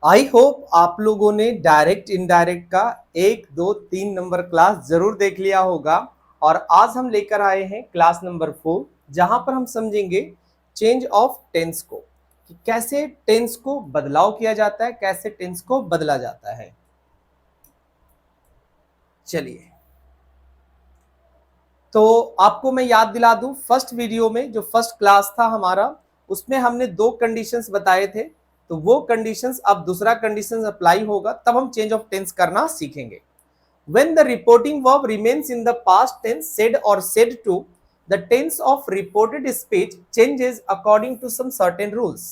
I hope आप लोगों ने डायरेक्ट इनडायरेक्ट का 1 2 3 नंबर क्लास जरूर देख लिया होगा। और आज हम लेकर आए हैं क्लास नंबर 4, जहां पर हम समझेंगे चेंज ऑफ टेंस को, कि कैसे टेंस को बदलाव किया जाता है, कैसे टेंस को बदला जाता है। चलिए, तो आपको मैं याद दिला दूं, फर्स्ट वीडियो में जो फर्स्ट क्लास था हमारा, उसमें हमने 2 कंडीशंस बताए थे। तो वो कंडीशंस अब दूसरा कंडीशंस अप्लाई होगा, तब हम चेंज ऑफ टेंस करना सीखेंगे। When the reporting verb remains in the past tense, said or said to, the tense of reported speech changes according to some certain rules.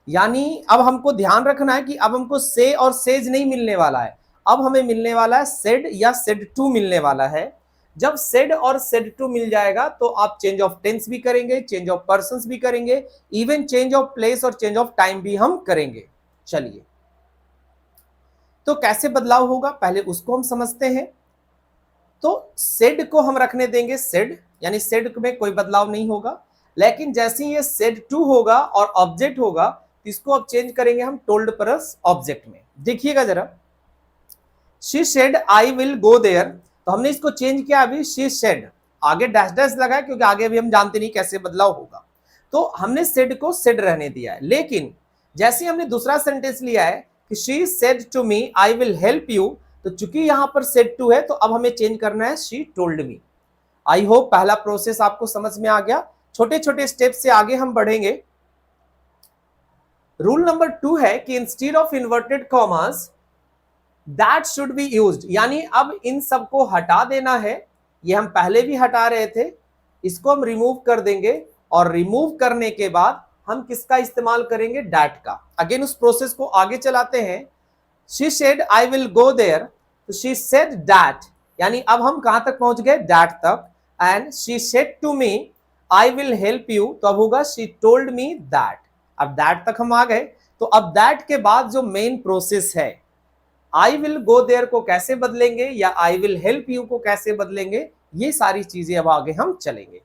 यानी अब हमको ध्यान रखना है कि अब हमको से और सेज नहीं मिलने वाला है, अब हमें मिलने वाला है सेड या सेड टू मिलने वाला है। जब सेड और सेड टू मिल जाएगा तो आप चेंज ऑफ टेंस भी करेंगे, चेंज ऑफ पर्संस भी करेंगे, इवन चेंज ऑफ प्लेस और चेंज ऑफ टाइम भी हम करेंगे। चलिए, तो कैसे बदलाव होगा पहले उसको हम समझते हैं। तो सेड को हम रखने देंगे सेड, यानी सेड में कोई बदलाव नहीं होगा। लेकिन जैसे ही ये सेड टू होगा और ऑब्जेक्ट होगा, इसको अब चेंज करेंगे हम टोल्ड प्लस ऑब्जेक्ट में। देखिएगा जरा, she said I will go there, तो हमने इसको चेंज किया अभी शी सेड, आगे डैश डैश लगा क्योंकि आगे अभी हम जानते नहीं कैसे बदलाव होगा। तो हमने सेड को सेड रहने दिया है। लेकिन जैसे हमने दूसरा सेंटेंस लिया है कि she said to me I will help you, तो चूंकि यहां पर सेड टू है तो अब हमें चेंज करना है she told me. I hope पहला प्रोसेस आपको समझ में आ गया। छोटे छोटे स्टेप से आगे हम बढ़ेंगे। रूल नंबर 2 है कि instead of inverted commas that should be used, यानी अब इन सबको हटा देना है। ये हम पहले भी हटा रहे थे, इसको हम रिमूव कर देंगे और रिमूव करने के बाद हम किसका इस्तेमाल करेंगे, डैट का। अगेन उस प्रोसेस को आगे चलाते हैं। She said I will go there, तो शी सेड दैट, यानी अब हम कहां तक पहुंच गए, डैट तक। And she said to me I will help you, तो अब होगा शी टोल्ड मी दैट। अब दैट तक हम आ गए। तो अब दैट के बाद जो मेन प्रोसेस है, आई विल गो देयर को कैसे बदलेंगे या आई विल हेल्प यू को कैसे बदलेंगे, ये सारी चीजें अब आगे हम चलेंगे।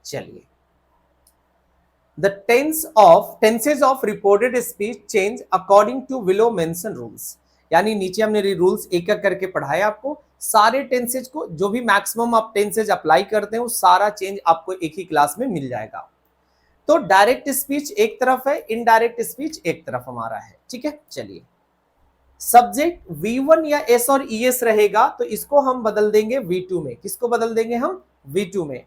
चलिए, the tenses of reported speech change according to below mention rules, यानी नीचे हमने रूल्स एक एक करके पढ़ाया आपको। सारे टेंसेज को, जो भी मैक्सिमम आप टेंसेज अप्लाई करते हैं, वो सारा चेंज आपको एक ही क्लास में मिल जाएगा। तो डायरेक्ट स्पीच एक तरफ है, इनडायरेक्ट स्पीच एक तरफ हमारा है। ठीक है, चलिए, सब्जेक्ट V1 या S और ES रहेगा, तो इसको हम बदल देंगे V2 में। किसको बदल देंगे हम, V2 में।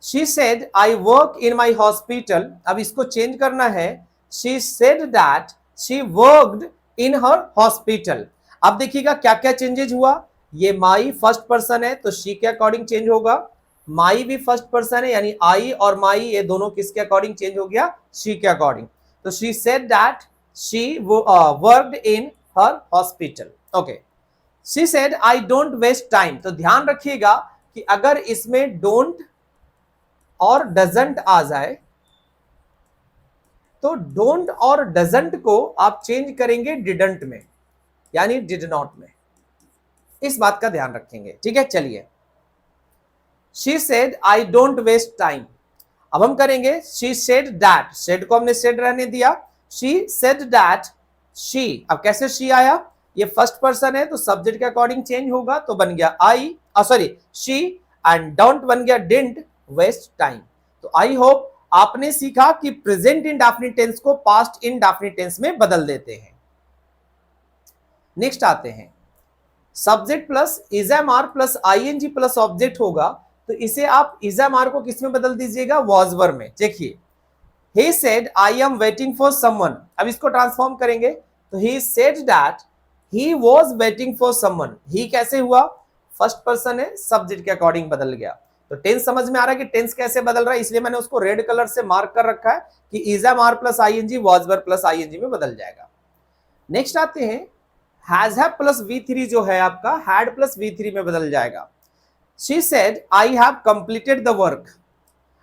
She said I work in my hospital, अब इसको चेंज करना है, She said that she worked in her hospital। अब देखिएगा क्या क्या चेंजेज हुआ। ये माई फर्स्ट पर्सन है तो शी के अकॉर्डिंग चेंज होगा, माई भी फर्स्ट पर्सन है, यानी आई और माई ये दोनों किसके अकॉर्डिंग चेंज हो गया, शी के अकॉर्डिंग। तो she said that she worked in her hospital. Okay, she said I don't waste time, तो ध्यान रखिएगा कि अगर इसमें डोंट और डजंट आ जाए तो डोंट और डजंट को आप चेंज करेंगे डिडंट में, यानी डिड नॉट में। इस बात का ध्यान रखेंगे। ठीक है, चलिए, she said I don't waste time, अब हम करेंगे शी सेड दैट, सेड को हमने सेड रहने दिया, शी सेड दैट शी, अब कैसे शी आया, ये फर्स्ट पर्सन है तो सब्जेक्ट के अकॉर्डिंग चेंज होगा, तो बन गया आई, सॉरी शी, एंड डोंट बन गया डिडंट वेस्ट टाइम। तो आई होप आपने सीखा कि प्रेजेंट इंडेफिनिट टेंस को पास्ट इंडेफिनिट टेंस में बदल देते हैं। नेक्स्ट आते हैं, subject plus is am are plus ING plus object होगा, तो इसे आप इजएमआर को किस में बदल दीजिएगा, वॉज वर्ब में। देखिए, he said I am waiting for someone, अब इसको ट्रांसफॉर्म करेंगे तो he said that he was waiting for someone। he कैसे हुआ, फर्स्ट पर्सन है, सब्जेक्ट के अकॉर्डिंग बदल गया। तो टेंस समझ में आ रहा है कि टेंस कैसे बदल रहा है, इसलिए मैंने उसको रेड कलर से मार्क कर रखा है कि is am are plus ING was verb plus ING में बदल जाएगा। नेक्स्ट आते हैं, हैज हैव प्लस V3 जो है आपका हैड प्लस V3 में बदल जाएगा। she said I have completed the work,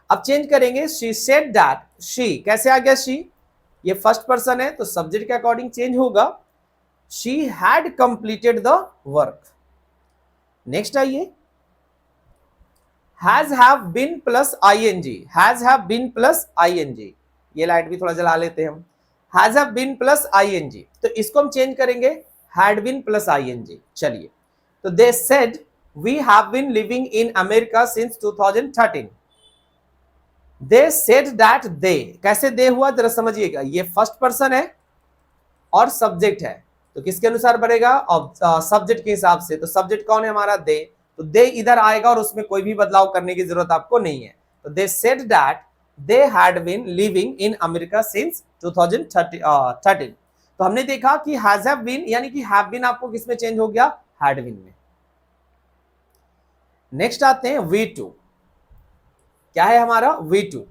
अब चेंज करेंगे she said that she, कैसे आ गया she, ये फर्स्ट पर्सन है तो सब्जेक्ट के अकॉर्डिंग चेंज होगा, she had completed the work। Next आइए, has have been plus ing, has have been plus ing, ये लाइट भी थोड़ा जला लेते हैं हम। Has have been plus ING, तो इसको हम चेंज करेंगे हैड बीन प्लस आईएनजी। चलिए, तो they said we have been living in America since 2013। They said that they, कैसे दे हुआ जरा समझिएगा, ये फर्स्ट पर्सन है और सब्जेक्ट है, तो किसके अनुसार बनेगा, सब्जेक्ट के हिसाब से। तो सब्जेक्ट कौन है हमारा, दे, तो दे इधर आएगा और उसमें कोई भी बदलाव करने की जरूरत आपको नहीं है। तो they said that they had been living in America since 2013। तो हमने देखा कि हैज हैव बीन यानी कि हैव बीन आपको किसमें चेंज हो गया, हैड बीन में। नेक्स्ट आते हैं V2, क्या है हमारा V2।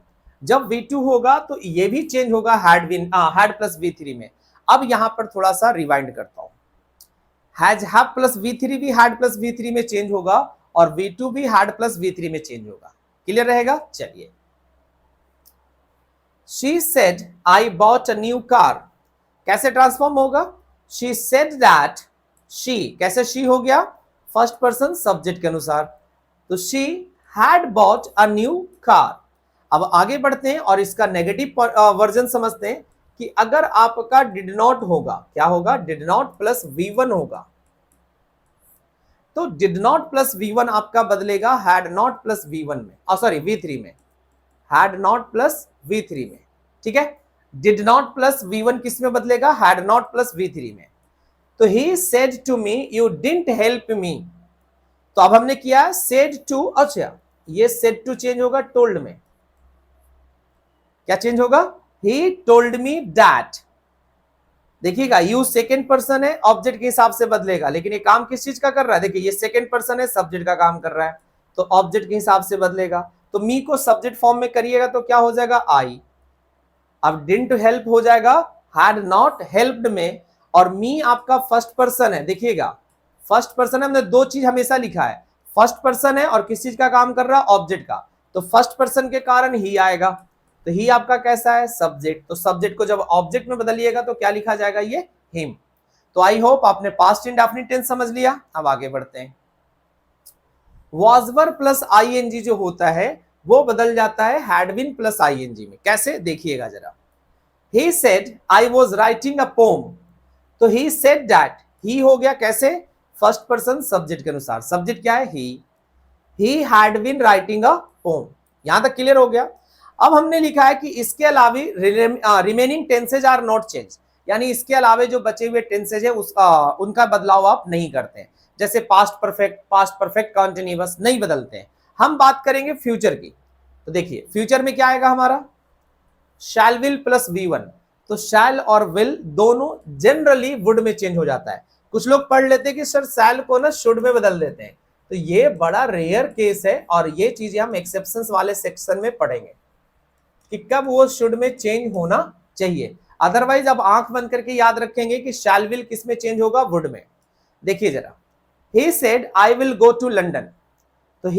जब V2 होगा तो ये भी चेंज होगा had been had plus V3 में। अब यहां पर थोड़ा सा रिवाइंड करता हूं, हैज हैव प्लस V3 भी हैड प्लस V3 में चेंज होगा और V2 भी हैड प्लस V3 में चेंज होगा। क्लियर रहेगा। चलिए, she said I bought a new car, कैसे ट्रांसफॉर्म होगा, शी सेड दैट, शी कैसे शी हो गया, फर्स्ट पर्सन सब्जेक्ट के अनुसार, तो she had bought a new car. अब आगे बढ़ते हैं और इसका नेगेटिव वर्जन समझते हैं कि अगर आपका डिड नॉट होगा, क्या होगा, डिड नॉट प्लस V1 होगा, तो डिड नॉट प्लस V1 आपका बदलेगा हैड नॉट प्लस V1 में, सॉरी V3 में, हैड नॉट प्लस V3 में। ठीक है, डिड नॉट प्लस V1 किस में बदलेगा, हैड नॉट प्लस V3 में। तो he said to me you didn't help me, तो अब हमने किया सेड टू, अच्छा ये सेड टू चेंज होगा टोल्ड में, क्या चेंज होगा, ही टोल्ड मी दैट। देखिएगा, यू सेकेंड पर्सन है, ऑब्जेक्ट के हिसाब से बदलेगा, लेकिन ये काम किस चीज का कर रहा है, देखिए ये सेकेंड पर्सन है, सब्जेक्ट का काम कर रहा है, तो ऑब्जेक्ट के हिसाब से बदलेगा। तो मी को सब्जेक्ट फॉर्म में करिएगा तो क्या हो जाएगा, आई। अब डिडंट हेल्प हो जाएगा हैड नॉट हेल्प्ड में, और मी आपका फर्स्ट पर्सन है। देखिएगा, फर्स्ट पर्सन है, हमने दो चीज हमेशा लिखा है, फर्स्ट पर्सन है और किस चीज का काम कर रहा है, ऑब्जेक्ट का, तो फर्स्ट पर्सन के कारण ही आएगा, तो ही आपका कैसा है, सब्जेक्ट। तो सब्जेक्ट को जब ऑब्जेक्ट में बदलिएगा तो क्या लिखा जाएगा, ये हिम। तो आई होप आपने पास्ट इंडेफिनिट टेंस समझ लिया। अब आगे बढ़ते हैं, was were प्लस आईएनजी जो होता है वो बदल जाता है हैड बीन प्लस आईएनजी में। कैसे, देखिएगा जरा, he said I was writing a poem, तो he said that, he हो गया कैसे, फर्स्ट पर्सन सब्जेक्ट के अनुसार, सब्जेक्ट क्या है, he had been writing a poem। यहां तक क्लियर हो गया। अब हमने लिखा है कि इसके अलावे remaining tenses are not change, यानी इसके अलावे जो बचे हुए टेंसेज है उनका बदलाव आप नहीं करते हैं, जैसे पास्ट परफेक्ट कंटिन्यूअस नहीं बदलते हैं। हम बात करेंगे फ्यूचर की, तो देखिए फ्यूचर में क्या आएगा हमारा, शैल विल प्लस V1, तो शैल और विल दोनों जनरली वुड में चेंज हो जाता है। कुछ लोग पढ़ लेते हैं कि सर शैल को ना शुड में बदल देते हैं, तो ये बड़ा रेयर केस है और ये चीजें हम एक्सेप्शंस वाले सेक्शन में पढ़ेंगे कि कब वो शुड में चेंज होना चाहिए। अदरवाइज अब आंख बंद करके याद रखेंगे कि शैल विल किस में चेंज होगा, वुड में। देखिए जरा, he said I will go to London, तो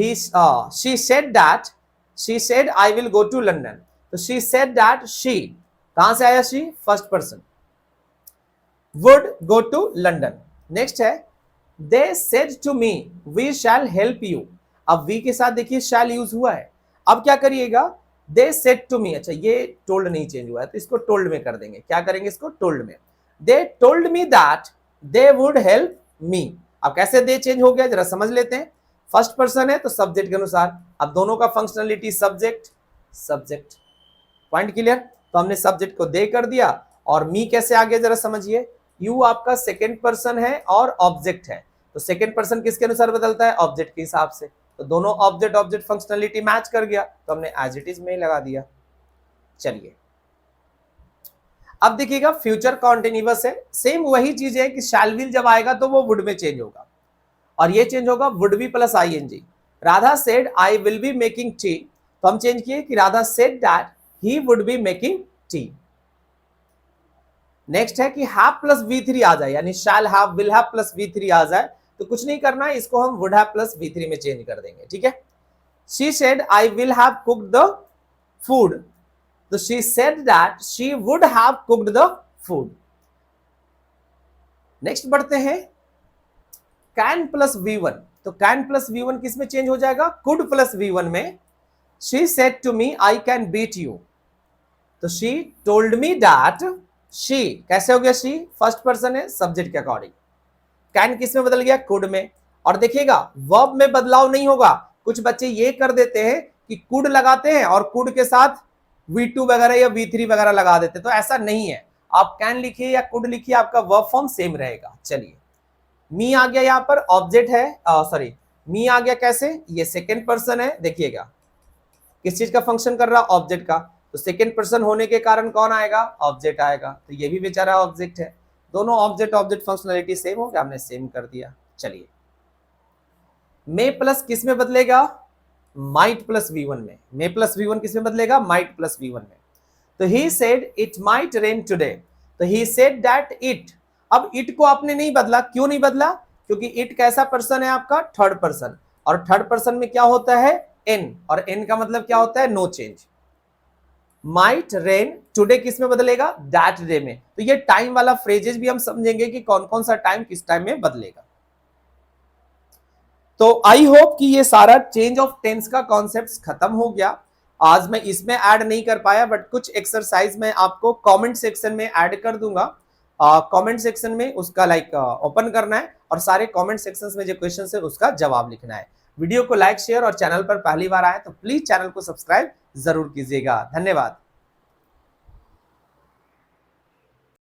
she said I will go to London, तो she said that she, कहां से आया she, first person, would go to London। Next है they said to me we shall help you, अब we के साथ देखिए shall यूज हुआ है। अब क्या करिएगा, they said to me, अच्छा ये told नहीं चेंज हुआ है तो इसको told में कर देंगे, क्या करेंगे इसको told में, they told me that they would help me। अब कैसे दे चेंज हो गया जरा समझ लेते हैं, फर्स्ट पर्सन है तो सब्जेक्ट के अनुसार, अब दोनों का फंक्शनलिटी सब्जेक्ट, पॉइंट क्लियर। तो हमने सब्जेक्ट को दे कर दिया और मी कैसे आ गया जरा समझिए, यू आपका सेकेंड पर्सन है और ऑब्जेक्ट है, तो सेकेंड पर्सन किसके अनुसार बदलता है, ऑब्जेक्ट के हिसाब से, तो दोनों ऑब्जेक्ट फंक्शनलिटी मैच कर गया, तो हमने एज इट इज में ही लगा दिया। चलिए अब देखिएगा फ्यूचर कॉन्टिन्यूअस है, सेम वही चीज है कि शैल विल जब आएगा तो वो वुड में चेंज होगा और ये चेंज होगा would be plus ING. Radha said I will be making tea, तो हम चेंज किए कि Radha said that he would be making tea. Next है कि हैव प्लस V3 आ जाए, यानी shall have will have plus V3 आ जाए, तो कुछ नहीं करना है, इसको हम वुड हैव प्लस V3 में चेंज कर देंगे। ठीक है, she said I will have cooked the food, तो she said that she would have cooked the food। Next बढ़ते हैं, can प्लस V1, तो can प्लस V1 किस में चेंज हो जाएगा, could प्लस V1 में। she said to me I can beat you, तो she told me that she कैसे हो गया? शी फर्स्ट पर्सन है सब्जेक्ट के अकॉर्डिंग। कैन किस में बदल गया? कुड में। और देखिएगा वर्ब में बदलाव नहीं होगा। कुछ बच्चे ये कर देते हैं कि कुड लगाते हैं और कुड के साथ V2 वगैरह या V3 वगैरह लगा देते, तो ऐसा नहीं है। आप कैन लिखिए या कुड लिखिए, आपका वर्ब फॉर्म सेम रहेगा। चलिए मी आ गया, यहां पर ऑब्जेक्ट है, सॉरी मी आ गया कैसे? ये सेकेंड पर्सन है। देखिएगा किस चीज का फंक्शन कर रहा? ऑब्जेक्ट का। तो सेकेंड पर्सन होने के कारण कौन आएगा? ऑब्जेक्ट आएगा। तो ये भी बेचारा ऑब्जेक्ट है। दोनों ऑब्जेक्ट ऑब्जेक्ट फंक्शनलिटी सेम हो गया, हमने सेम कर दिया। चलिए मे प्लस किस में बदलेगा? माइट प्लस V1 में। मे प्लस V1 किस में बदलेगा? माइट प्लस V1 में। तो he said it might rain today. तो ही सेड दैट इट। अब इट को आपने नहीं बदला, क्यों नहीं बदला? क्योंकि इट कैसा पर्सन है आपका? Third person. और थर्ड पर्सन में क्या होता है? एन। और एन का मतलब क्या होता है? No change. Might rain today किस में बदलेगा? दैट डे में। तो ये टाइम वाला फ्रेजेस भी हम समझेंगे कि कौन कौन सा टाइम किस टाइम में बदलेगा। तो आई होप कि ये सारा चेंज ऑफ टेंस का कॉन्सेप्ट खत्म हो गया। आज मैं इसमें ऐड नहीं कर पाया, बट कुछ एक्सरसाइज मैं आपको कमेंट सेक्शन में ऐड कर दूंगा। कमेंट सेक्शन में उसका ओपन करना है और सारे कमेंट सेक्शंस में जो क्वेश्चन है उसका जवाब लिखना है। वीडियो को लाइक शेयर और चैनल पर पहली बार आए तो प्लीज चैनल को सब्सक्राइब जरूर कीजिएगा। धन्यवाद।